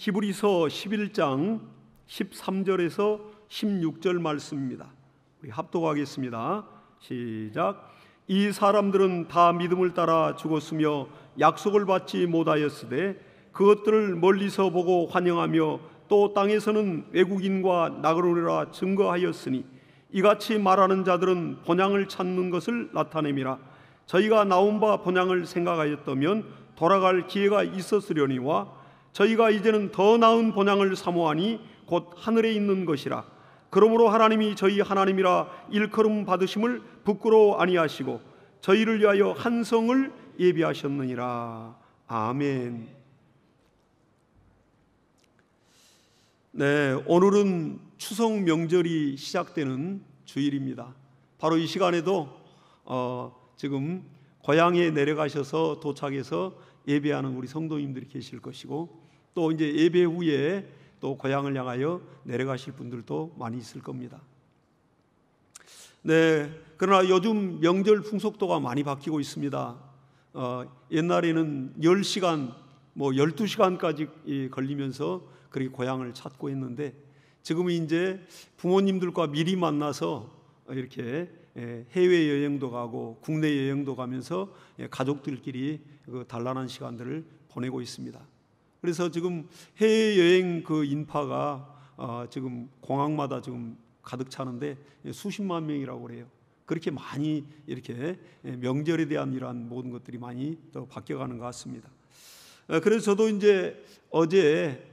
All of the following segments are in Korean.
히브리서 11장 13절에서 16절 말씀입니다. 우리 합독하겠습니다. 시작. 이 사람들은 다 믿음을 따라 죽었으며 약속을 받지 못하였으되 그것들을 멀리서 보고 환영하며 또 땅에서는 외국인과 나그네라 증거하였으니 이같이 말하는 자들은 본향을 찾는 것을 나타냄이라. 저희가 나온 바 본향을 생각하였다면 돌아갈 기회가 있었으려니와 저희가 이제는 더 나은 본향을 사모하니 곧 하늘에 있는 것이라. 그러므로 하나님이 저희 하나님이라 일컬음 받으심을 부끄러워 아니하시고 저희를 위하여 한 성을 예비하셨느니라. 아멘. 네, 오늘은 추석 명절이 시작되는 주일입니다. 바로 이 시간에도 지금 고향에 내려가셔서 도착해서 예배하는 우리 성도님들이 계실 것이고, 또 이제 예배 후에 또 고향을 향하여 내려가실 분들도 많이 있을 겁니다. 네, 그러나 요즘 명절 풍속도가 많이 바뀌고 있습니다. 옛날에는 10시간, 12시간까지 걸리면서 그렇게 고향을 찾고 했는데, 지금은 이제 부모님들과 미리 만나서 이렇게 해외여행도 가고 국내 여행도 가면서 가족들끼리 그 단란한 시간들을 보내고 있습니다. 그래서 지금 해외여행 그 인파가 지금 공항마다 지금 가득 차는데 수십만 명이라고 그래요. 그렇게 많이 이렇게 명절에 대한 이러한 모든 것들이 많이 더 바뀌어가는 것 같습니다. 그래서 저도 이제 어제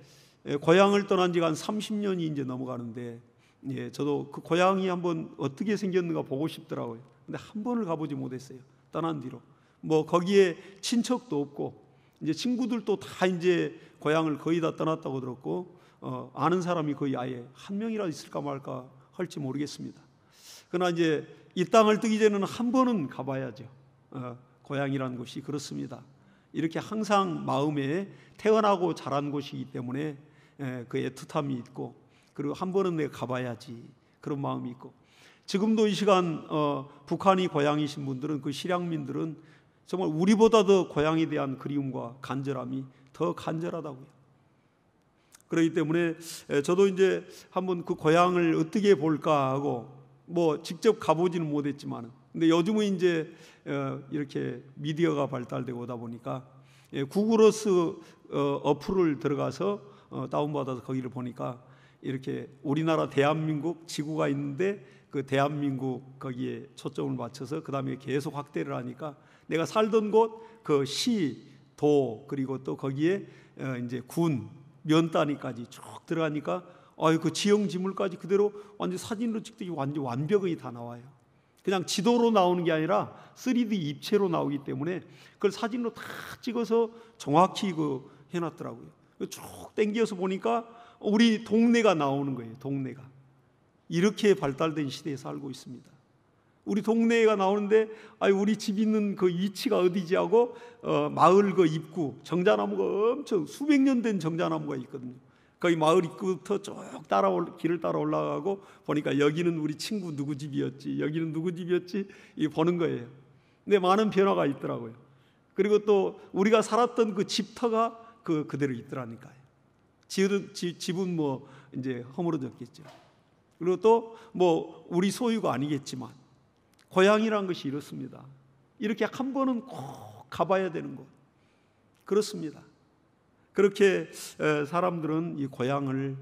고향을 떠난 지가 한 30년이 이제 넘어가는데, 저도 그 고향이 한번 어떻게 생겼는가 보고 싶더라고요. 근데 한 번을 가보지 못했어요. 떠난 뒤로. 거기에 친척도 없고, 이제 친구들도 다 이제 고향을 거의 다 떠났다고 들었고, 아는 사람이 거의 아예 한 명이라도 있을까 말까 할지 모르겠습니다. 그러나 이제 이 땅을 뜨기 전에는 한 번은 가봐야죠. 고향이라는 곳이 그렇습니다. 이렇게 항상 마음에 태어나고 자란 곳이기 때문에 그 애틋함이 있고, 그리고 한 번은 내가 가봐야지 그런 마음이 있고, 지금도 이 시간 북한이 고향이신 분들은, 그 실향민들은 정말 우리보다 더 고향에 대한 그리움과 간절함이 더 간절하다고요. 그렇기 때문에 저도 이제 한번 그 고향을 어떻게 볼까 하고 직접 가보지는 못했지만, 근데 요즘은 이제 이렇게 미디어가 발달되고 오다 보니까 구글어스 어플을 들어가서 다운받아서 거기를 보니까 이렇게 우리나라 대한민국 지구가 있는데 그 대한민국 거기에 초점을 맞춰서 그 다음에 계속 확대를 하니까 내가 살던 곳 그 시, 도, 그리고 또 거기에 이제 군, 면 단위까지 쭉 들어가니까 그 지형 지물까지 그대로 완전 사진으로 찍듯이 완전 완벽히 다 나와요. 그냥 지도로 나오는 게 아니라 3D 입체로 나오기 때문에 그걸 사진으로 다 찍어서 정확히 그 해놨더라고요. 쭉 당겨서 보니까 우리 동네가 나오는 거예요. 동네가 이렇게 발달된 시대에 살고 있습니다. 우리 동네가 나오는데 우리 집 있는 그 위치가 어디지 하고 마을 그 입구 정자나무가 엄청 수백 년 된 정자나무가 있거든요. 거기 마을 입구부터 쭉 길을 따라 올라가고 보니까 여기는 우리 친구 누구 집이었지, 여기는 누구 집이었지, 이 보는 거예요. 근데 많은 변화가 있더라고요. 그리고 또 우리가 살았던 그 집터가 그대로 있더라니까요. 집은 이제 허물어졌겠죠. 그리고 또 우리 소유가 아니겠지만 고향이란 것이 이렇습니다. 이렇게 한 번은 꼭 가봐야 되는 것, 그렇습니다. 그렇게 사람들은 이 고향을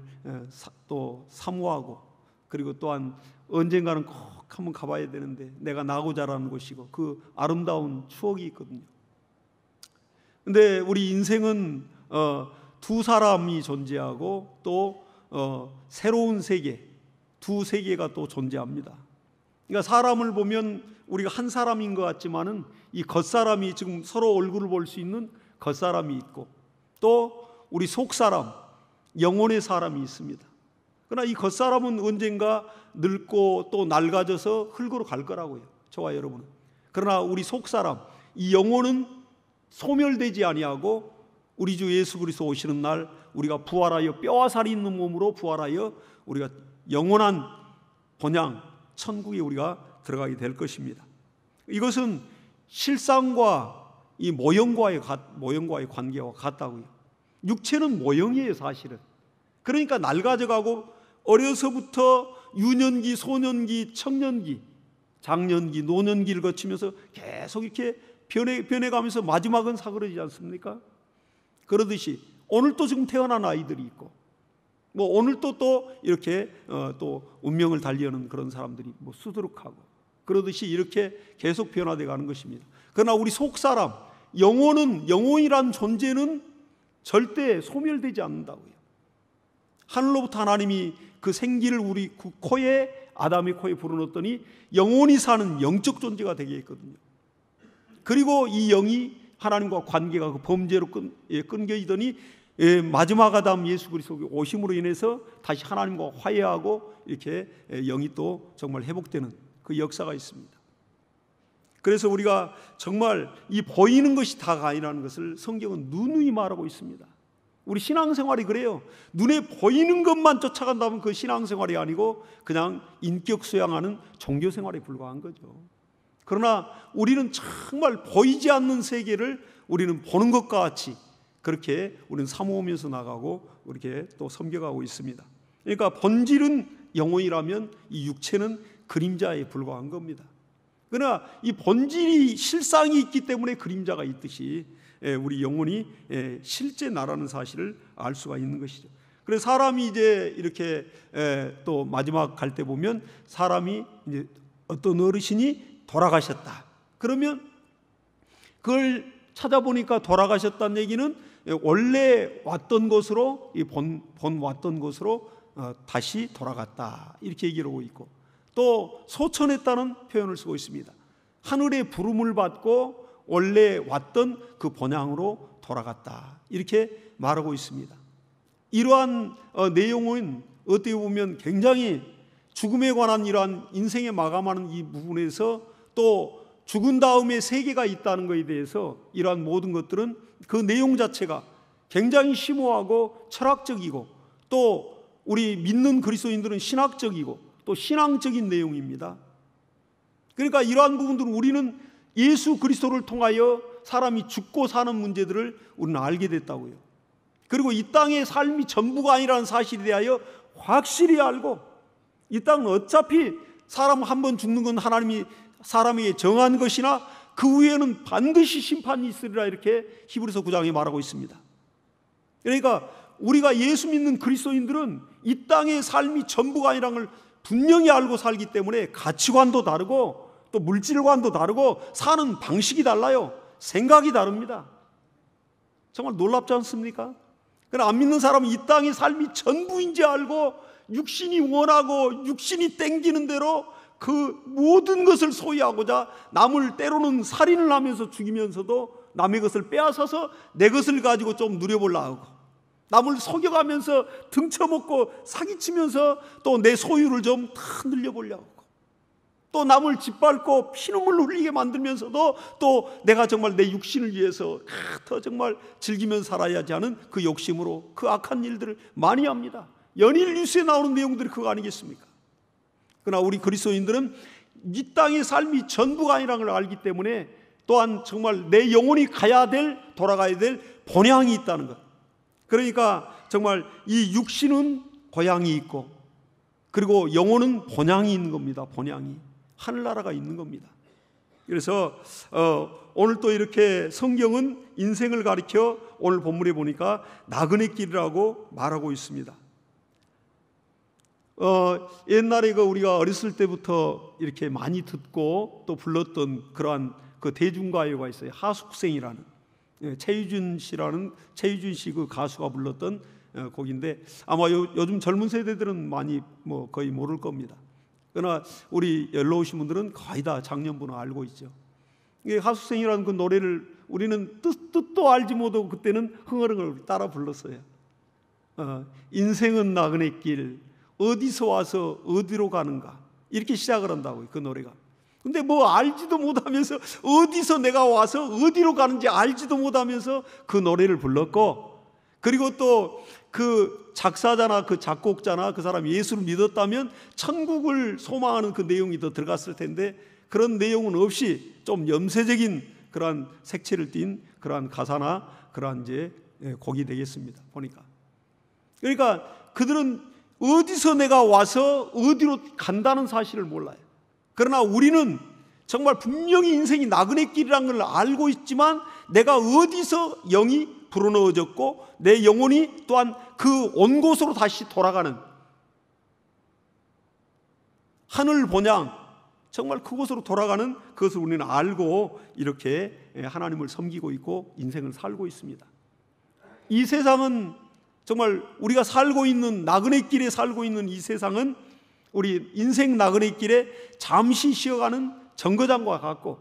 또 사모하고, 그리고 또한 언젠가는 꼭 한번 가봐야 되는데 내가 나고 자라는 곳이고 그 아름다운 추억이 있거든요. 근데 우리 인생은 두 사람이 존재하고 또 새로운 세계, 두 세계가 또 존재합니다. 그러니까 사람을 보면 우리가 한 사람인 것 같지만은 이 겉사람이, 지금 서로 얼굴을 볼 수 있는 겉사람이 있고, 또 우리 속사람, 영혼의 사람이 있습니다. 그러나 이 겉사람은 언젠가 늙고 또 낡아져서 흙으로 갈 거라고요, 저와 여러분은. 그러나 우리 속사람, 이 영혼은 소멸되지 아니하고 우리 주 예수 그리스도 오시는 날 우리가 부활하여 뼈와 살이 있는 몸으로 부활하여 우리가 영원한 본향 천국에 우리가 들어가게 될 것입니다. 이것은 실상과 이 모형과의 관계와 같다고요. 육체는 모형이에요, 사실은. 그러니까 낡아져가고 어려서부터 유년기, 소년기, 청년기, 장년기, 노년기를 거치면서 계속 이렇게 변해가면서 마지막은 사그러지지 않습니까? 그러듯이 오늘 또 지금 태어난 아이들이 있고, 뭐 오늘 또 이렇게 또 운명을 달리하는 그런 사람들이 뭐 수두룩하고, 그러듯이 이렇게 계속 변화돼 가는 것입니다. 그러나 우리 속사람, 영혼이란 존재는 절대 소멸되지 않는다고요. 하늘로부터 하나님이 그 생기를 우리 코에, 아담의 코에 불어넣었더니 영혼이 사는 영적 존재가 되게 했거든요. 그리고 이 영이 하나님과 관계가 그 범죄로 끊겨지더니 마지막 아담 예수 그리스도의 오심으로 인해서 다시 하나님과 화해하고 이렇게 영이 또 정말 회복되는 그 역사가 있습니다. 그래서 우리가 정말 이 보이는 것이 다가 아니라는 것을 성경은 누누이 말하고 있습니다. 우리 신앙생활이 그래요. 눈에 보이는 것만 쫓아간다면 그 신앙생활이 아니고 그냥 인격 수양하는 종교생활에 불과한 거죠. 그러나 우리는 정말 보이지 않는 세계를 우리는 보는 것과 같이 그렇게 우리는 사모하면서 나가고 이렇게 또 섬겨가고 있습니다. 그러니까 본질은 영혼이라면 이 육체는 그림자에 불과한 겁니다. 그러나 이 본질이 실상이 있기 때문에 그림자가 있듯이 우리 영혼이 실제 나라는 사실을 알 수가 있는 것이죠. 그래서 사람이 이제 이렇게 또 마지막 갈 때 보면 사람이 이제 어떤 어르신이 돌아가셨다. 그러면 그걸 찾아보니까 돌아가셨다는 얘기는 원래 왔던 곳으로 본 왔던 곳으로 다시 돌아갔다. 이렇게 얘기를 하고 있고, 또 소천했다는 표현을 쓰고 있습니다. 하늘의 부름을 받고 원래 왔던 그 본향으로 돌아갔다. 이렇게 말하고 있습니다. 이러한 내용은 어떻게 보면 굉장히 죽음에 관한 이러한 인생에 마감하는 이 부분에서 또 죽은 다음에 세계가 있다는 것에 대해서 이러한 모든 것들은 그 내용 자체가 굉장히 심오하고 철학적이고, 또 우리 믿는 그리스도인들은 신학적이고 또 신앙적인 내용입니다. 그러니까 이러한 부분들은 우리는 예수 그리스도를 통하여 사람이 죽고 사는 문제들을 우리는 알게 됐다고요. 그리고 이 땅의 삶이 전부가 아니라는 사실에 대하여 확실히 알고, 이 땅은 어차피 사람 한 번 죽는 건 하나님이 사람에게 정한 것이나 그 후에는 반드시 심판이 있으리라, 이렇게 히브리서 9장에 말하고 있습니다. 그러니까 우리가 예수 믿는 그리스도인들은 이 땅의 삶이 전부가 아니라는 걸 분명히 알고 살기 때문에 가치관도 다르고 또 물질관도 다르고 사는 방식이 달라요. 생각이 다릅니다. 정말 놀랍지 않습니까? 그러나 안 믿는 사람은 이 땅의 삶이 전부인지 알고 육신이 원하고 육신이 땡기는 대로 그 모든 것을 소유하고자 남을 때로는 살인을 하면서 죽이면서도 남의 것을 빼앗아서 내 것을 가지고 좀 누려보려고 하고, 남을 속여가면서 등쳐먹고 사기치면서 또 내 소유를 좀 다 늘려보려고 하고, 또 남을 짓밟고 피눈물 흘리게 만들면서도 또 내가 정말 내 육신을 위해서 더 정말 즐기면서 살아야지 하는 그 욕심으로 그 악한 일들을 많이 합니다. 연일 뉴스에 나오는 내용들이 그거 아니겠습니까? 그러나 우리 그리스도인들은 이 땅의 삶이 전부가 아니라는 걸 알기 때문에 또한 정말 내 영혼이 가야 될, 돌아가야 될 본향이 있다는 것. 그러니까 정말 이 육신은 고향이 있고, 그리고 영혼은 본향이 있는 겁니다. 본향이 하늘나라가 있는 겁니다. 그래서 오늘 또 이렇게 성경은 인생을 가리켜 오늘 본문에 보니까 나그네 길이라고 말하고 있습니다. 옛날에 우리가 어렸을 때부터 이렇게 많이 듣고 또 불렀던 그러한 그 대중가요가 있어요. 하숙생이라는 최유준 씨 그 가수가 불렀던 곡인데, 아마 요즘 젊은 세대들은 많이 거의 모를 겁니다. 그러나 우리 연로 오신 분들은 거의 다 작년부는 알고 있죠. 이 하숙생이라는 그 노래를 우리는 뜻도 알지 못하고 그때는 흥얼흥얼 따라 불렀어요. 인생은 나그네 길, 어디서 와서 어디로 가는가, 이렇게 시작을 한다고요, 그 노래가. 근데 알지도 못하면서, 어디서 내가 와서 어디로 가는지 알지도 못하면서 그 노래를 불렀고, 그리고 또 그 작사자나 그 작곡자나 그 사람이 예수를 믿었다면 천국을 소망하는 그 내용이 더 들어갔을 텐데, 그런 내용은 없이 좀 염세적인 그러한 색채를 띤 그러한 가사나 그러한 이제 곡이 되겠습니다. 보니까. 그러니까 그들은 어디서 내가 와서 어디로 간다는 사실을 몰라요. 그러나 우리는 정말 분명히 인생이 나그네 길이라는 걸 알고 있지만 내가 어디서 영이 불어넣어졌고 내 영혼이 또한 그 온 곳으로 다시 돌아가는 하늘 본향 정말 그곳으로 돌아가는 그것을 우리는 알고 이렇게 하나님을 섬기고 있고 인생을 살고 있습니다. 이 세상은 정말 우리가 살고 있는 나그네 길에 살고 있는 이 세상은 우리 인생 나그네 길에 잠시 쉬어가는 정거장과 같고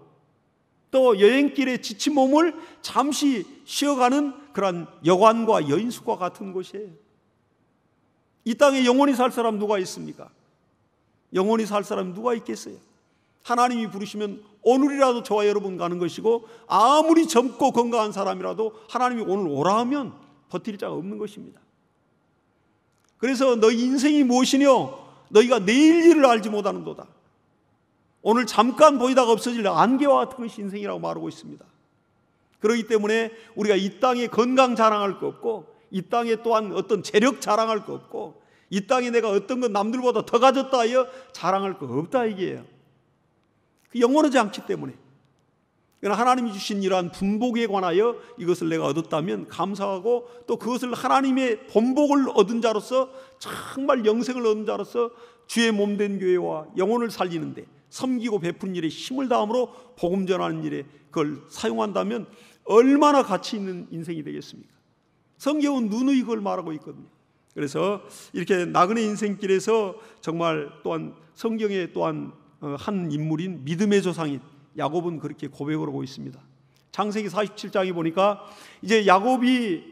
또 여행길에 지친 몸을 잠시 쉬어가는 그런 여관과 여인숙과 같은 곳이에요. 이 땅에 영원히 살 사람 누가 있습니까? 영원히 살 사람 누가 있겠어요? 하나님이 부르시면 오늘이라도 저와 여러분 가는 것이고 아무리 젊고 건강한 사람이라도 하나님이 오늘 오라 하면 버틸 자가 없는 것입니다. 그래서 너희 인생이 무엇이뇨? 너희가 내일 일을 알지 못하는도다. 오늘 잠깐 보이다가 없어질 안개와 같은 것이 인생이라고 말하고 있습니다. 그렇기 때문에 우리가 이 땅에 건강 자랑할 거 없고 이 땅에 또한 어떤 재력 자랑할 거 없고 이 땅에 내가 어떤 건 남들보다 더 가졌다 하여 자랑할 거 없다 이게요. 영원하지 않기 때문에. 그러나 하나님이 주신 이러한 분복에 관하여 이것을 내가 얻었다면 감사하고 또 그것을 하나님의 본복을 얻은 자로서 정말 영생을 얻은 자로서 주의 몸된 교회와 영혼을 살리는데 섬기고 베푸는 일에 힘을 다함으로 복음 전하는 일에 그걸 사용한다면 얼마나 가치 있는 인생이 되겠습니까? 성경은 누누이 그걸 말하고 있거든요. 그래서 이렇게 나그네 인생길에서 정말 또한 성경에 또한 한 인물인 믿음의 조상인 야곱은 그렇게 고백을 하고 있습니다. 창세기 47장에 보니까 이제 야곱이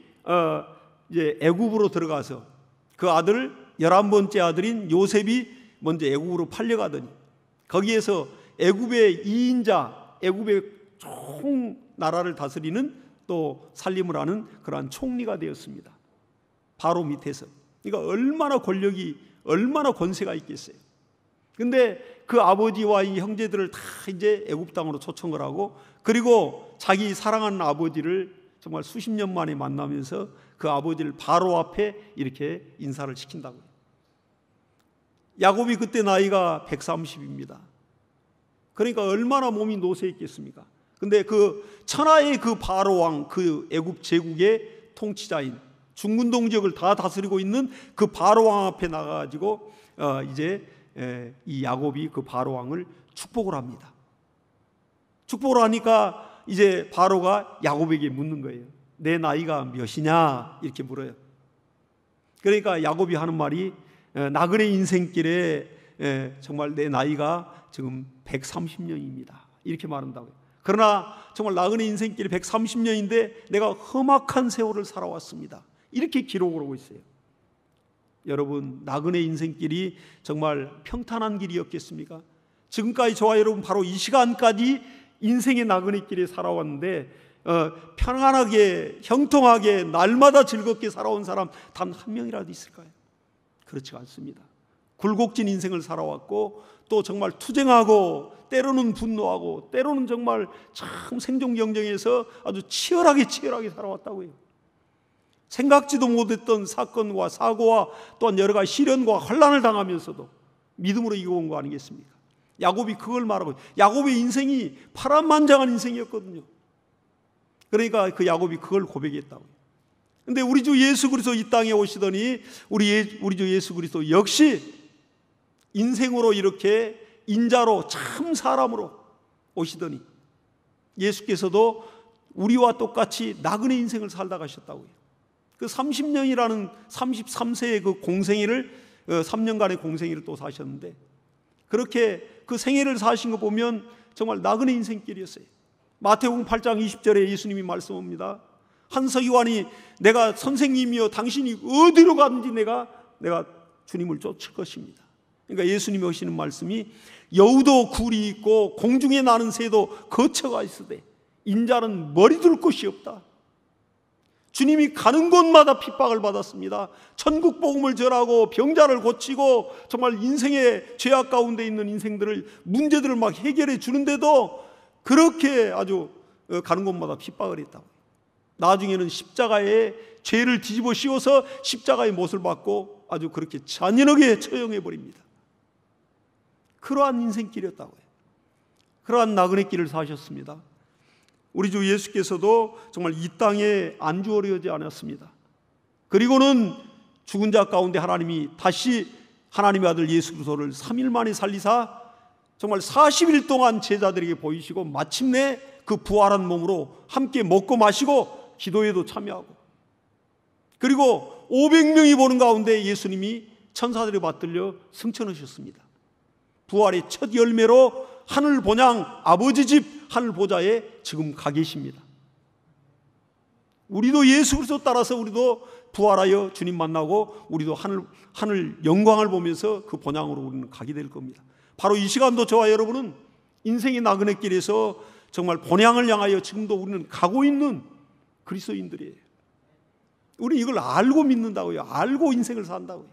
이제 애굽으로 들어가서 그 아들 11번째 아들인 요셉이 먼저 애굽으로 팔려가더니 거기에서 애굽의 2인자, 애굽의 총 나라를 다스리는 또 살림을 하는 그러한 총리가 되었습니다. 바로 밑에서. 그러니까 얼마나 권력이 얼마나 권세가 있겠어요. 근데 그 아버지와 이 형제들을 다 이제 애굽 땅으로 초청을 하고 그리고 자기 사랑하는 아버지를 정말 수십 년 만에 만나면서 그 아버지를 바로 앞에 이렇게 인사를 시킨다고요. 야곱이 그때 나이가 130입니다. 그러니까 얼마나 몸이 노쇠했겠습니까? 근데 그 천하의 그 바로 왕, 그 애굽 제국의 통치자인 중근동 지역을 다 다스리고 있는 그 바로 왕 앞에 나가가지고 이제 이 야곱이 그 바로 왕을 축복을 합니다. 축복을 하니까 이제 바로가 야곱에게 묻는 거예요. 내 나이가 몇이냐 이렇게 물어요. 그러니까 야곱이 하는 말이 나그네 인생길에 정말 내 나이가 지금 130년입니다 이렇게 말한다고요. 그러나 정말 나그네 인생길이 130년인데 내가 험악한 세월을 살아왔습니다 이렇게 기록을 하고 있어요. 여러분 나그네 인생길이 정말 평탄한 길이었겠습니까? 지금까지 저와 여러분 바로 이 시간까지 인생의 나그네 길에 살아왔는데 편안하게 형통하게 날마다 즐겁게 살아온 사람 단 한 명이라도 있을까요? 그렇지 않습니다. 굴곡진 인생을 살아왔고 또 정말 투쟁하고 때로는 분노하고 때로는 정말 참 생존 경쟁에서 아주 치열하게 살아왔다고요. 생각지도 못했던 사건과 사고와 또한 여러 가지 시련과 환난을 당하면서도 믿음으로 이겨온 거 아니겠습니까? 야곱이 그걸 말하고 야곱의 인생이 파란만장한 인생이었거든요. 그러니까 그 야곱이 그걸 고백했다고요. 근데 우리 주 예수 그리스도 이 땅에 오시더니 우리 주 예수 그리스도 역시 인생으로 이렇게 인자로 참 사람으로 오시더니 예수께서도 우리와 똑같이 나그네 인생을 살다 가셨다고요. 그 30년이라는 33세의 그 공생애를 3년간의 공생애를 또 사셨는데 그렇게 그 생애를 사신 거 보면 정말 나그네 인생길이었어요. 마태복음 8장 20절에 예수님이 말씀합니다. 한서기관이 내가 선생님이여 당신이 어디로 가든지 내가 주님을 쫓을 것입니다. 그러니까 예수님이 하시는 말씀이 여우도 굴이 있고 공중에 나는 새도 거처가 있으되 인자는 머리 둘 곳이 없다. 주님이 가는 곳마다 핍박을 받았습니다. 천국 복음을 전하고 병자를 고치고 정말 인생의 죄악 가운데 있는 인생들을 문제들을 막 해결해 주는데도 그렇게 아주 가는 곳마다 핍박을 했다고. 나중에는 십자가에 죄를 뒤집어 씌워서 십자가의 못을 받고 아주 그렇게 잔인하게 처형해 버립니다. 그러한 인생길이었다고요. 그러한 나그네 길을 사셨습니다. 우리 주 예수께서도 정말 이 땅에 안주하려지 않았습니다. 그리고는 죽은 자 가운데 하나님이 다시 하나님의 아들 예수 그리스도를 3일 만에 살리사 정말 40일 동안 제자들에게 보이시고 마침내 그 부활한 몸으로 함께 먹고 마시고 기도에도 참여하고, 그리고 500명이 보는 가운데 예수님이 천사들에 받들려 승천하셨습니다. 부활의 첫 열매로 하늘 본향 아버지 집 하늘 보좌에 지금 가 계십니다. 우리도 예수 그리스도 따라서 우리도 부활하여 주님 만나고 우리도 하늘 영광을 보면서 그 본향으로 우리는 가게 될 겁니다. 바로 이 시간도 저와 여러분은 인생의 나그네 길에서 정말 본향을 향하여 지금도 우리는 가고 있는 그리스도인들이에요. 우리 이걸 알고 믿는다고요. 알고 인생을 산다고요.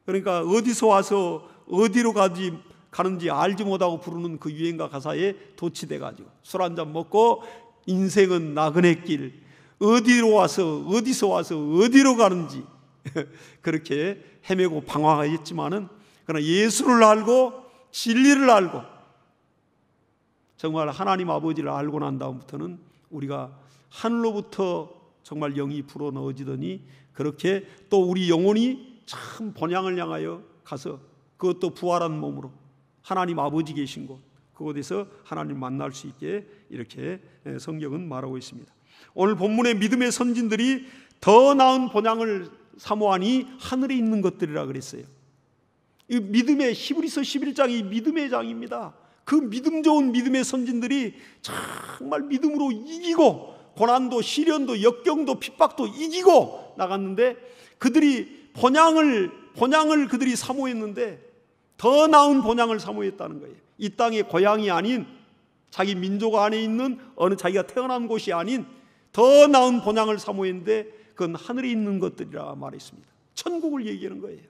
그러니까 어디서 와서 어디로 가는지 알지 못하고 부르는 그 유행가 가사에 도취돼 가지고 술 한잔 먹고 인생은 나그네 길, 어디로 와서 어디서 와서 어디로 가는지 그렇게 헤매고 방황하였지만은, 그러나 예수를 알고 진리를 알고 정말 하나님 아버지를 알고 난 다음부터는 우리가 하늘로부터 정말 영이 불어 넣어지더니 그렇게 또 우리 영혼이 참 본향을 향하여 가서 그것도 부활한 몸으로 하나님 아버지 계신 곳, 그곳에서 하나님 만날 수 있게 이렇게 성경은 말하고 있습니다. 오늘 본문의 믿음의 선진들이 더 나은 본향을 사모하니 하늘에 있는 것들이라 그랬어요. 이 믿음의 히브리서 11장이 믿음의 장입니다. 그 믿음 좋은 믿음의 선진들이 정말 믿음으로 이기고 고난도 시련도 역경도 핍박도 이기고 나갔는데, 그들이 본향을 그들이 사모했는데 더 나은 본향을 사모했다는 거예요. 이 땅의 고향이 아닌, 자기 민족 안에 있는 어느 자기가 태어난 곳이 아닌 더 나은 본향을 사모했는데 그건 하늘에 있는 것들이라 말했습니다. 천국을 얘기하는 거예요.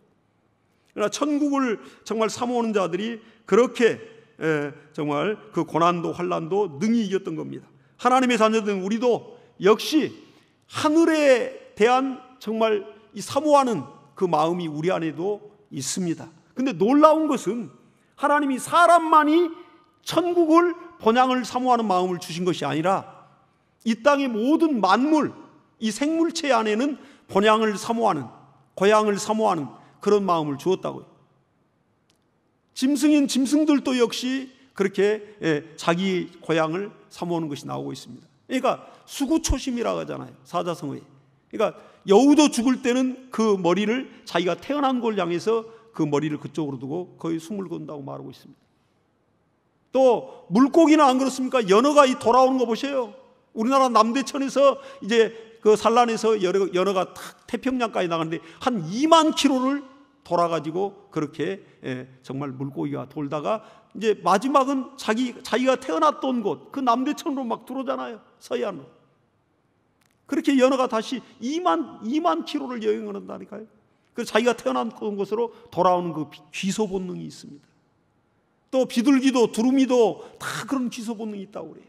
그러나 천국을 정말 사모하는 자들이 그렇게 정말 그 고난도 환난도 능히 이겼던 겁니다. 하나님의 자녀들은 우리도 역시 하늘에 대한 정말 이 사모하는 그 마음이 우리 안에도 있습니다. 근데 놀라운 것은 하나님이 사람만이 천국을 본향을 사모하는 마음을 주신 것이 아니라 이 땅의 모든 만물, 이 생물체 안에는 본향을 사모하는, 고향을 사모하는 그런 마음을 주었다고요. 짐승인 짐승들도 역시 그렇게 자기 고향을 사모하는 것이 나오고 있습니다. 그러니까 수구초심이라고 하잖아요, 사자성어에. 그러니까 여우도 죽을 때는 그 머리를 자기가 태어난 곳을 향해서 그 머리를 그쪽으로 두고 거의 숨을 건다고 말하고 있습니다. 또 물고기는 안 그렇습니까? 연어가 이 돌아오는 거 보세요. 우리나라 남대천에서 이제 그 산란에서 연어가 탁 태평양까지 나가는데 한 2만 킬로를 돌아가지고 그렇게 정말 물고기가 돌다가 이제 마지막은 자기가 태어났던 곳, 그 남대천으로 막 들어오잖아요, 서해안으로. 그렇게 연어가 다시 2만 킬로를 여행을 한다니까요. 그래서 자기가 태어났던 곳으로 돌아오는 그 귀소 본능이 있습니다. 또 비둘기도 두루미도 다 그런 귀소 본능이 있다고 그래요.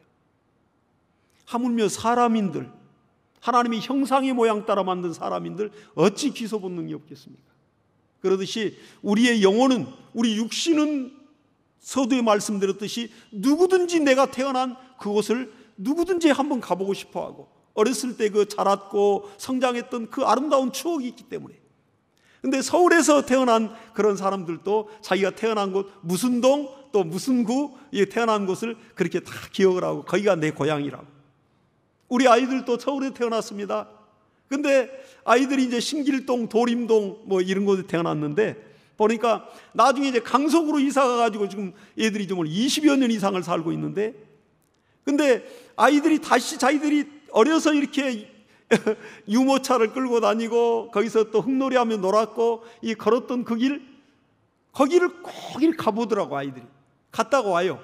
하물며 사람인들, 하나님의 형상의 모양 따라 만든 사람인들 어찌 귀소 본능이 없겠습니까? 그러듯이 우리의 영혼은, 우리 육신은 서두에 말씀드렸듯이 누구든지 내가 태어난 그곳을 누구든지 한번 가보고 싶어하고 어렸을 때 그 자랐고 성장했던 그 아름다운 추억이 있기 때문에. 근데 서울에서 태어난 그런 사람들도 자기가 태어난 곳 무슨 동 또 무슨 구에 태어난 곳을 그렇게 다 기억을 하고 거기가 내 고향이라고. 우리 아이들도 서울에 태어났습니다. 근데 아이들이 이제 신길동, 도림동 뭐 이런 곳에 태어났는데 보니까 나중에 이제 강석으로 이사가 가지고 지금 애들이 정말 20여 년 이상을 살고 있는데, 근데 아이들이 다시 자기들이 어려서 이렇게 유모차를 끌고 다니고 거기서 또 흙놀이하며 놀았고 이 걸었던 그 길, 거기를 꼭 이렇게 가보더라고. 아이들이 갔다가 와요.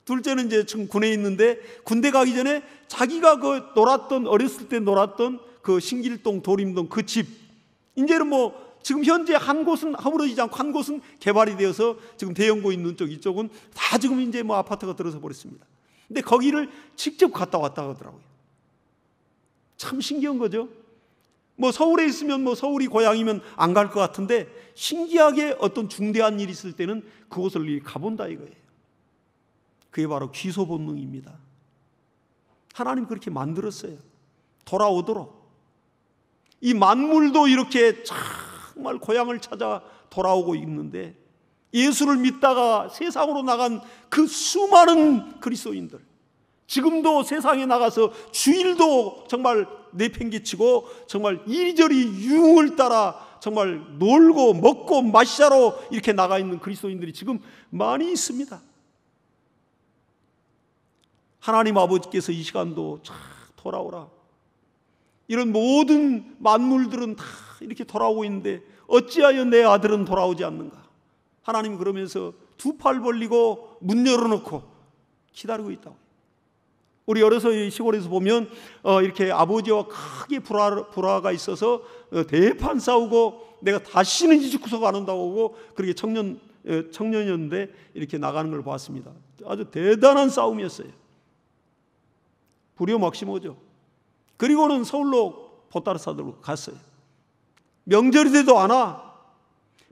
둘째는 이제 지금 군에 있는데 군대 가기 전에 자기가 그 놀았던, 어렸을 때 놀았던 그 신길동, 도림동 그 집, 이제는 뭐 지금 현재 한 곳은 허물어지지 않고 한 곳은 개발이 되어서 지금 대형고 있는 쪽, 이쪽은 다 지금 이제 뭐 아파트가 들어서 버렸습니다. 근데 거기를 직접 갔다 왔다 하더라고요. 참 신기한 거죠. 뭐 서울에 있으면 뭐 서울이 고향이면 안 갈 것 같은데 신기하게 어떤 중대한 일이 있을 때는 그곳을 가본다 이거예요. 그게 바로 귀소 본능입니다. 하나님 그렇게 만들었어요. 돌아오도록. 이 만물도 이렇게 정말 고향을 찾아 돌아오고 있는데, 예수를 믿다가 세상으로 나간 그 수많은 그리스도인들, 지금도 세상에 나가서 주일도 정말 내팽개치고 정말 이리저리 유흥을 따라 정말 놀고 먹고 마시자로 이렇게 나가 있는 그리스도인들이 지금 많이 있습니다. 하나님 아버지께서 이 시간도 돌아오라, 이런 모든 만물들은 다 이렇게 돌아오고 있는데 어찌하여 내 아들은 돌아오지 않는가? 하나님이 그러면서 두 팔 벌리고 문 열어놓고 기다리고 있다고. 우리 어려서 시골에서 보면 이렇게 아버지와 크게 불화가 있어서 대판 싸우고 내가 다시는 이 집 구석 안 온다고 하고 그렇게 청년이었는데 이렇게 나가는 걸 봤습니다. 아주 대단한 싸움이었어요. 불효 막심오죠. 그리고는 서울로 보따리 싸들고 갔어요. 명절이 돼도 안 와.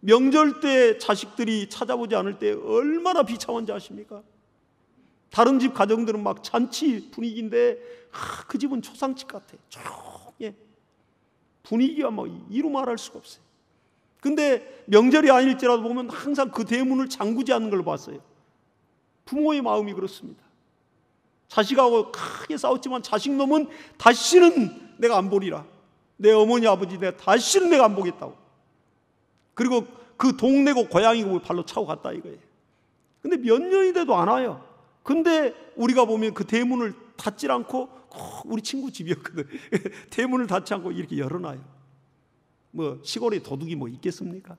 명절 때 자식들이 찾아보지 않을 때 얼마나 비참한지 아십니까? 다른 집 가정들은 막 잔치 분위기인데 그 집은 초상집 같아. 조용해. 분위기가 막 이루 말할 수가 없어요. 근데 명절이 아닐지라도 보면 항상 그 대문을 잠그지 않는 걸 봤어요. 부모의 마음이 그렇습니다. 자식하고 크게 싸웠지만 자식 놈은 다시는 내가 안 보리라. 내 어머니 아버지 내가 다시는 내가 안 보겠다고. 그리고 그 동네고 고향이고 발로 차고 갔다 이거예요. 근데 몇 년이 돼도 안 와요. 근데 우리가 보면 그 대문을 닫지 않고 우리 친구 집이었거든. 대문을 닫지 않고 이렇게 열어놔요. 뭐 시골에 도둑이 뭐 있겠습니까?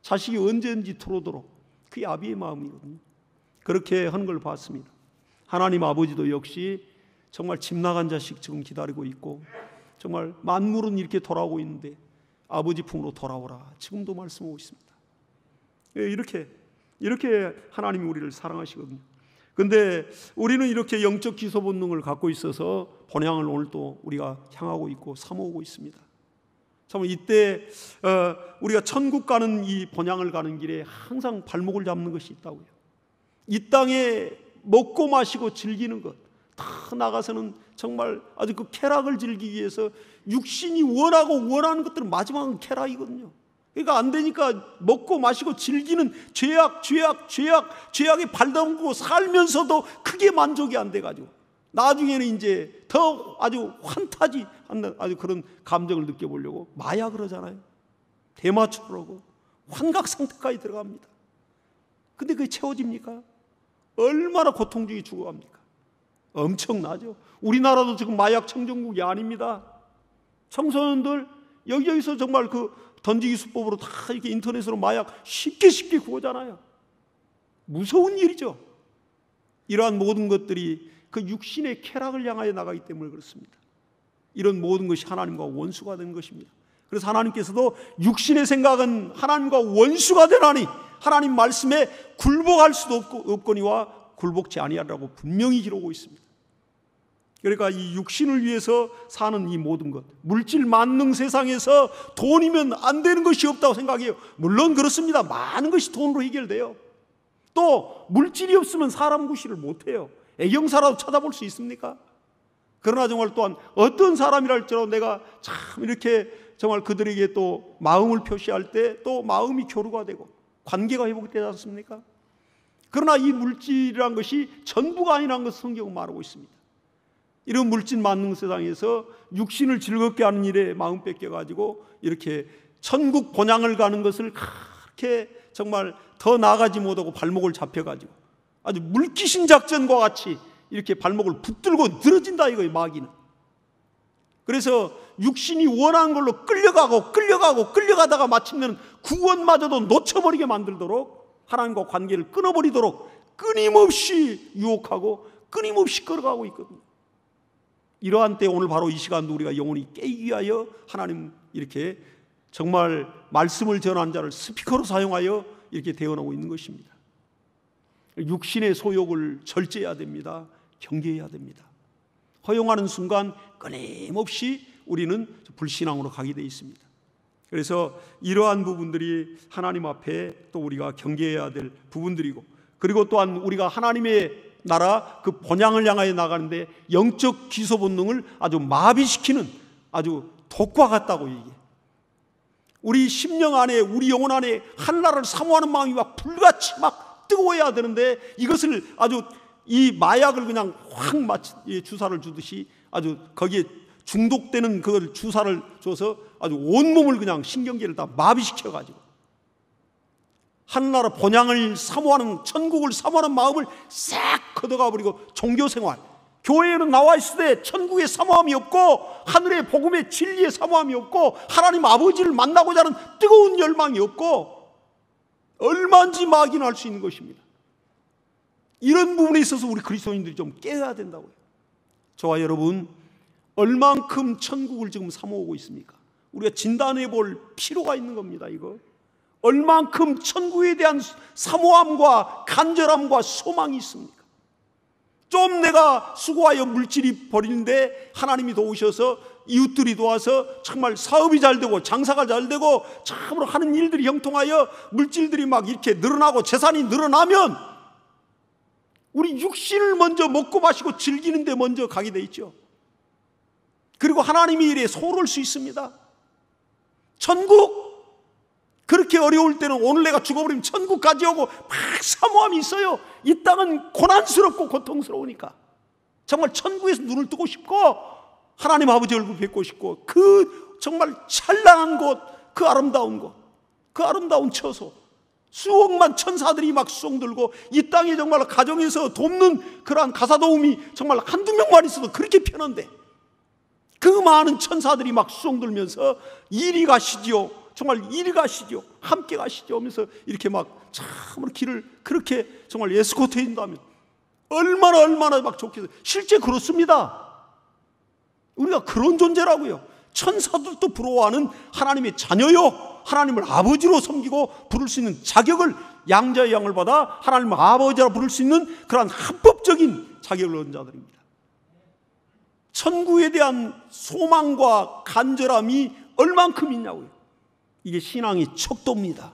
자식이 언제든지 들어오도록. 그게 아비의 마음이거든요. 그렇게 하는 걸 봤습니다. 하나님 아버지도 역시 정말 집 나간 자식 지금 기다리고 있고 정말 만물은 이렇게 돌아오고 있는데 아버지 품으로 돌아오라 지금도 말씀하고 있습니다. 이렇게 하나님이 우리를 사랑하시거든요. 근데 우리는 이렇게 영적 기소 본능을 갖고 있어서 본향을 오늘 또 우리가 향하고 있고 삼아오고 있습니다. 참 이때 우리가 천국 가는 이 본향을 가는 길에 항상 발목을 잡는 것이 있다고요. 이 땅에 먹고 마시고 즐기는 것 다 나가서는 정말 아주 그 쾌락을 즐기기 위해서 육신이 원하고 원하는 것들은 마지막은 쾌락이거든요. 그러니까 안 되니까 먹고 마시고 즐기는 죄악에 발담고 살면서도 크게 만족이 안 돼가지고 나중에는 이제 더 아주 환타지한 아주 그런 감정을 느껴보려고 마약을 하잖아요. 대마초를 하고 환각 상태까지 들어갑니다. 근데 그게 채워집니까? 얼마나 고통 중에 죽어갑니까? 엄청나죠. 우리나라도 지금 마약 청정국이 아닙니다. 청소년들 여기저기서 정말 그 던지기 수법으로 다 이렇게 인터넷으로 마약 쉽게 구하잖아요. 무서운 일이죠. 이러한 모든 것들이 그 육신의 쾌락을 향하여 나가기 때문에 그렇습니다. 이런 모든 것이 하나님과 원수가 된 것입니다. 그래서 하나님께서도 육신의 생각은 하나님과 원수가 되나니 하나님 말씀에 굴복할 수도 없거니와 굴복치 아니하라고 분명히 기록하고 있습니다. 그러니까 이 육신을 위해서 사는 이 모든 것, 물질 만능 세상에서 돈이면 안 되는 것이 없다고 생각해요. 물론 그렇습니다. 많은 것이 돈으로 해결돼요. 또 물질이 없으면 사람 구실을 못해요. 애경사라도 찾아볼 수 있습니까? 그러나 정말 또한 어떤 사람이랄지라도 내가 참 이렇게 정말 그들에게 또 마음을 표시할 때 또 마음이 교류가 되고 관계가 회복되지 않습니까? 그러나 이 물질이란 것이 전부가 아니라는 것을 성경은 말하고 있습니다. 이런 물질 만능 세상에서 육신을 즐겁게 하는 일에 마음 뺏겨가지고 이렇게 천국 본향을 가는 것을 그렇게 정말 더 나아가지 못하고 발목을 잡혀가지고 아주 물귀신 작전과 같이 이렇게 발목을 붙들고 늘어진다 이거예요. 마귀는. 그래서 육신이 원하는 걸로 끌려가다가 마침내는 구원마저도 놓쳐버리게 만들도록 하나님과 관계를 끊어버리도록 끊임없이 유혹하고 끊임없이 끌어가고 있거든요. 이러한 때 오늘 바로 이 시간도 우리가 영혼이 깨기 위하여 하나님 이렇게 정말 말씀을 전하는 자를 스피커로 사용하여 이렇게 대언하고 있는 것입니다. 육신의 소욕을 절제해야 됩니다. 경계해야 됩니다. 허용하는 순간 끊임없이 우리는 불신앙으로 가게 되어 있습니다. 그래서 이러한 부분들이 하나님 앞에 또 우리가 경계해야 될 부분들이고, 그리고 또한 우리가 하나님의 나라 그 본향을 향하여 나가는데 영적 기소 본능을 아주 마비시키는 아주 독과 같다고 얘기해. 우리 심령 안에, 우리 영혼 안에 하나님을 사모하는 마음이 막 불같이 막 뜨거워야 되는데, 이것을 아주 이 마약을 그냥 확 주사를 주듯이 아주 거기에 중독되는 그걸 주사를 줘서 아주 온몸을 그냥 신경계를 다 마비시켜가지고 하늘나라 본향을 사모하는, 천국을 사모하는 마음을 싹 걷어가 버리고 종교생활, 교회에는 나와 있을 때 천국의 사모함이 없고 하늘의 복음의 진리의 사모함이 없고 하나님 아버지를 만나고자 하는 뜨거운 열망이 없고 얼마인지 막인할 수 있는 것입니다. 이런 부분에 있어서 우리 그리스도인들이 좀 깨어야 된다고요. 저와 여러분, 얼만큼 천국을 지금 사모하고 있습니까? 우리가 진단해 볼 필요가 있는 겁니다. 이거 얼만큼 천국에 대한 사모함과 간절함과 소망이 있습니까? 좀 내가 수고하여 물질이 벌이는데 하나님이 도우셔서 이웃들이 도와서 정말 사업이 잘 되고 장사가 잘 되고 참으로 하는 일들이 형통하여 물질들이 막 이렇게 늘어나고 재산이 늘어나면 우리 육신을 먼저 먹고 마시고 즐기는 데 먼저 가게 돼 있죠. 그리고 하나님의 일에 소홀할 수 있습니다. 천국, 그렇게 어려울 때는 오늘 내가 죽어버리면 천국까지 오고 막 사모함이 있어요. 이 땅은 고난스럽고 고통스러우니까 정말 천국에서 눈을 뜨고 싶고 하나님 아버지 얼굴 뵙고 싶고 그 정말 찬란한 곳, 그 아름다운 곳, 그 아름다운 처소, 수억만 천사들이 막 수송 들고 이 땅에 정말 가정에서 돕는 그러한 가사도움이 정말 한두 명만 있어도 그렇게 편한데 그 많은 천사들이 막 수송 들면서 이리 가시지요, 정말 이리 가시죠, 함께 가시죠 하면서 이렇게 막 참으로 길을 그렇게 정말 에스코트 해준다면 얼마나 막 좋겠어요. 실제 그렇습니다. 우리가 그런 존재라고요. 천사들도 부러워하는 하나님의 자녀요, 하나님을 아버지로 섬기고 부를 수 있는 자격을, 양자의 양을 받아 하나님을 아버지라 부를 수 있는 그러한 합법적인 자격을 얻은 자들입니다. 천국에 대한 소망과 간절함이 얼만큼 있냐고요. 이게 신앙의 척도입니다.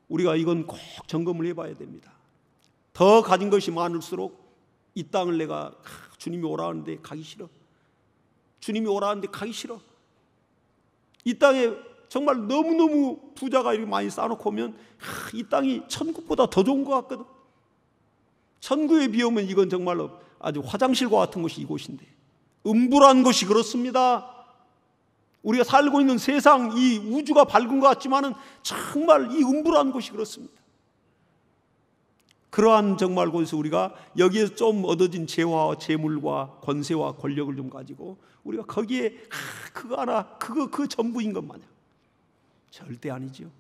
우리가 이건 꼭 점검을 해봐야 됩니다. 더 가진 것이 많을수록 이 땅을 내가 주님이 오라는데 가기 싫어, 주님이 오라는데 가기 싫어. 이 땅에 정말 너무너무 부자가 이렇게 많이 쌓아놓고 오면 이 땅이 천국보다 더 좋은 것 같거든. 천국에 비하면 이건 정말로 아주 화장실과 같은 곳이 이곳인데, 음불한 것이 그렇습니다. 우리가 살고 있는 세상, 이 우주가 밝은 것 같지만은 정말 이 음불한 곳이 그렇습니다. 그러한 정말 곳에서 우리가 여기에서 좀 얻어진 재화와 재물과 권세와 권력을 좀 가지고 우리가 거기에 그거 하나, 그거 전부인 것 마냥, 절대 아니죠.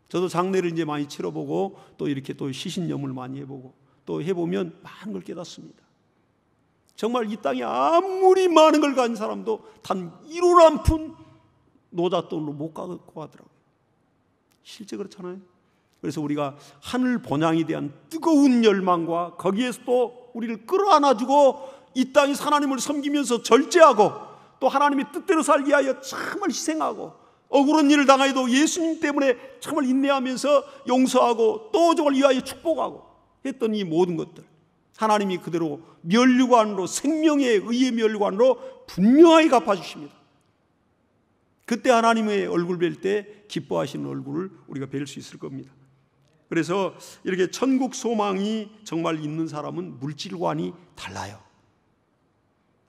저도 장례를 이제 많이 치러보고 또 이렇게 또 시신염을 많이 해보고 또 해보면 많은 걸 깨닫습니다. 정말 이 땅에 아무리 많은 걸 가진 사람도 단 1원 한 푼 노잣돈으로 못 가고 하더라고요. 실제 그렇잖아요. 그래서 우리가 하늘 본향에 대한 뜨거운 열망과 거기에서 또 우리를 끌어안아주고 이 땅에서 하나님을 섬기면서 절제하고 또 하나님의 뜻대로 살기 위하여 참을 희생하고 억울한 일을 당하여도 예수님 때문에 참을 인내하면서 용서하고 또 저걸 위하여 축복하고 했던 이 모든 것들, 하나님이 그대로 면류관으로, 생명의 의의 면류관으로 분명하게 갚아주십니다. 그때 하나님의 얼굴 뵐 때 기뻐하시는 얼굴을 우리가 뵐 수 있을 겁니다. 그래서 이렇게 천국 소망이 정말 있는 사람은 물질관이 달라요.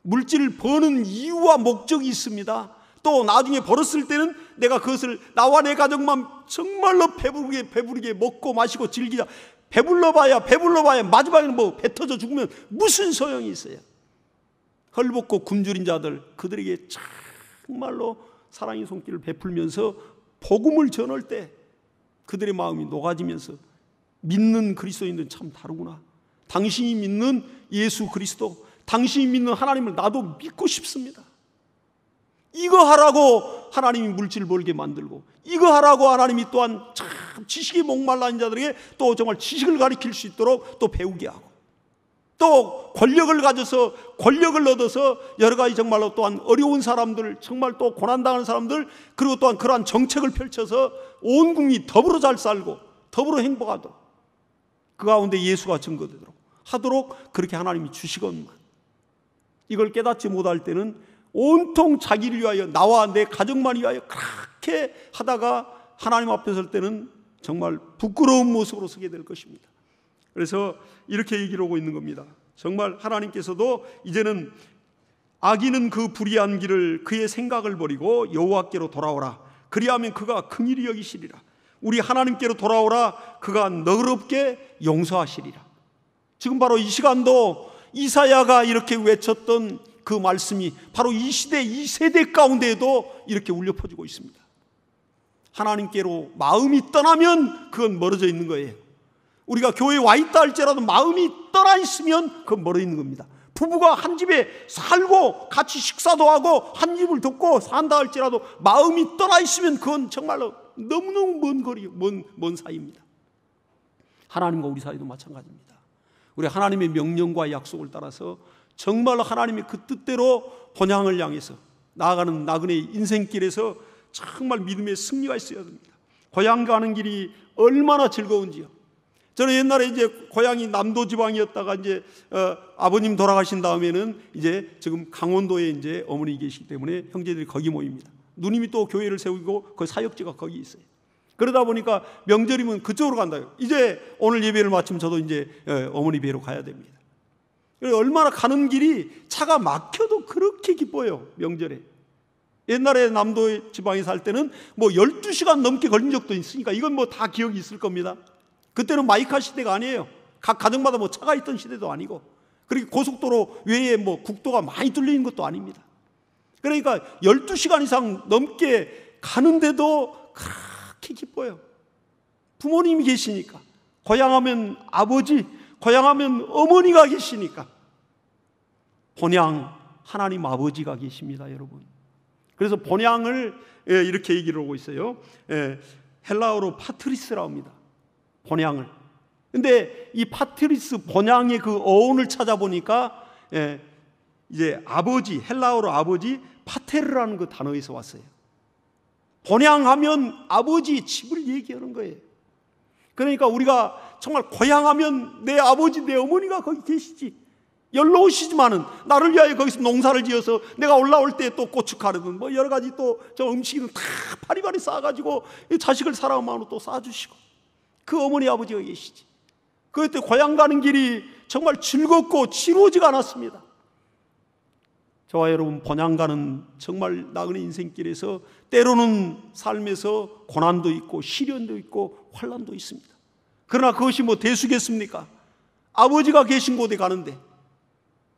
물질을 버는 이유와 목적이 있습니다. 또 나중에 벌었을 때는 내가 그것을 나와 내 가족만 정말로 배부르게 먹고 마시고 즐기자. 배불러봐야 마지막에는 뭐 배 터져 죽으면 무슨 소용이 있어요. 헐벗고 굶주린 자들, 그들에게 정말로 사랑의 손길을 베풀면서 복음을 전할 때 그들의 마음이 녹아지면서 믿는 그리스도인들은 참 다르구나, 당신이 믿는 예수 그리스도, 당신이 믿는 하나님을 나도 믿고 싶습니다. 이거 하라고 하나님이 물질을 벌게 만들고, 이거 하라고 하나님이 또한 참 지식에 목말라 있는 자들에게 또 정말 지식을 가르칠 수 있도록 또 배우게 하고, 또 권력을 가져서 권력을 얻어서 여러 가지 정말로 또한 어려운 사람들, 정말 또 고난당하는 사람들, 그리고 또한 그러한 정책을 펼쳐서 온 국민이 더불어 잘 살고 더불어 행복하도록, 그 가운데 예수가 증거되도록 하도록 그렇게 하나님이 주시건만, 이걸 깨닫지 못할 때는 온통 자기를 위하여, 나와 내 가족만 위하여 그렇게 하다가 하나님 앞에 설 때는 정말 부끄러운 모습으로 서게 될 것입니다. 그래서 이렇게 얘기를 하고 있는 겁니다. 정말 하나님께서도 이제는 악인은 그 불의한 길을, 그의 생각을 버리고 여호와께로 돌아오라. 그리하면 그가 긍휼히 여기시리라. 우리 하나님께로 돌아오라. 그가 너그럽게 용서하시리라. 지금 바로 이 시간도 이사야가 이렇게 외쳤던 그 말씀이 바로 이 시대, 이 세대 가운데에도 이렇게 울려 퍼지고 있습니다. 하나님께로 마음이 떠나면 그건 멀어져 있는 거예요. 우리가 교회에 와 있다 할지라도 마음이 떠나 있으면 그건 멀어 있는 겁니다. 부부가 한 집에 살고 같이 식사도 하고 한 입을 덮고 산다 할지라도 마음이 떠나 있으면 그건 정말로 너무너무 먼 거리, 먼 사이입니다. 하나님과 우리 사이도 마찬가지입니다. 우리 하나님의 명령과 약속을 따라서 정말로 하나님의 그 뜻대로 본향을 향해서 나아가는 나그네의 인생길에서 정말 믿음의 승리가 있어야 됩니다. 고향 가는 길이 얼마나 즐거운지요. 저는 옛날에 이제 고향이 남도 지방이었다가 이제 아버님 돌아가신 다음에는 이제 지금 강원도에 이제 어머니 계시기 때문에 형제들이 거기 모입니다. 누님이 또 교회를 세우고 그 사역지가 거기 있어요. 그러다 보니까 명절이면 그쪽으로 간다요. 이제 오늘 예배를 마치면 저도 이제 어머니 뵈러 가야 됩니다. 얼마나 가는 길이 차가 막혀도 그렇게 기뻐요. 명절에. 옛날에 남도 지방에 살 때는 뭐 12시간 넘게 걸린 적도 있으니까 이건 뭐 다 기억이 있을 겁니다. 그때는 마이카 시대가 아니에요. 각 가정마다 뭐 차가 있던 시대도 아니고, 그리고 고속도로 외에 뭐 국도가 많이 뚫리는 것도 아닙니다. 그러니까 12시간 이상 넘게 가는데도 그렇게 기뻐요. 부모님이 계시니까, 고향하면 아버지, 고향하면 어머니가 계시니까. 본향 하나님 아버지가 계십니다, 여러분. 그래서 본향을 이렇게 얘기를 하고 있어요. 헬라어로 파트리스라고 합니다. 본향을. 근데 이 파트리스 본향의 그 어원을 찾아보니까 이제 아버지, 헬라어로 아버지 파테르라는 그 단어에서 왔어요. 본향하면 아버지 집을 얘기하는 거예요. 그러니까 우리가 정말 고향하면 내 아버지, 내 어머니가 거기 계시지. 연로우시지만은 나를 위하여 거기서 농사를 지어서 내가 올라올 때 또 고춧가루든 뭐 여러 가지 또 저 음식은 다 파리파리 싸가지고 자식을 사랑하는 마음으로 또 싸주시고, 그 어머니 아버지가 계시지. 그때 고향 가는 길이 정말 즐겁고 지루하지가 않았습니다. 저와 여러분 본향 가는 정말 나그네 인생길에서 때로는 삶에서 고난도 있고 시련도 있고 환난도 있습니다. 그러나 그것이 뭐 대수겠습니까? 아버지가 계신 곳에 가는데,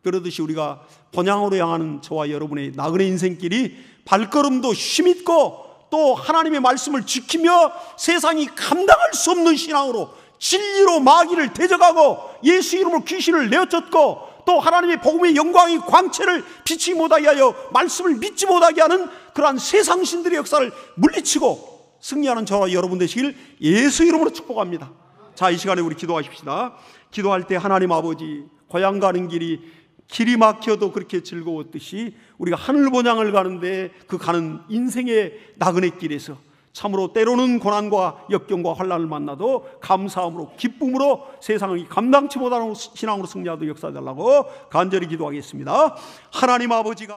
그러듯이 우리가 본향으로 향하는 저와 여러분의 나그네 인생길이 발걸음도 힘있고 또 하나님의 말씀을 지키며 세상이 감당할 수 없는 신앙으로 진리로 마귀를 대적하고 예수 이름으로 귀신을 내어쫓고 또 하나님의 복음의 영광이 광채를 비치지 못하게 하여 말씀을 믿지 못하게 하는 그러한 세상 신들의 역사를 물리치고 승리하는 저와 여러분 되시길 예수 이름으로 축복합니다. 자, 이 시간에 우리 기도하십시다. 기도할 때 하나님 아버지, 고향 가는 길이 막혀도 그렇게 즐거웠듯이 우리가 하늘 본향을 가는데 그 가는 인생의 나그네 길에서 참으로 때로는 고난과 역경과 환난을 만나도 감사함으로 기쁨으로 세상을 감당치 못하는 신앙으로 승리하도록 역사해달라고 간절히 기도하겠습니다. 하나님 아버지가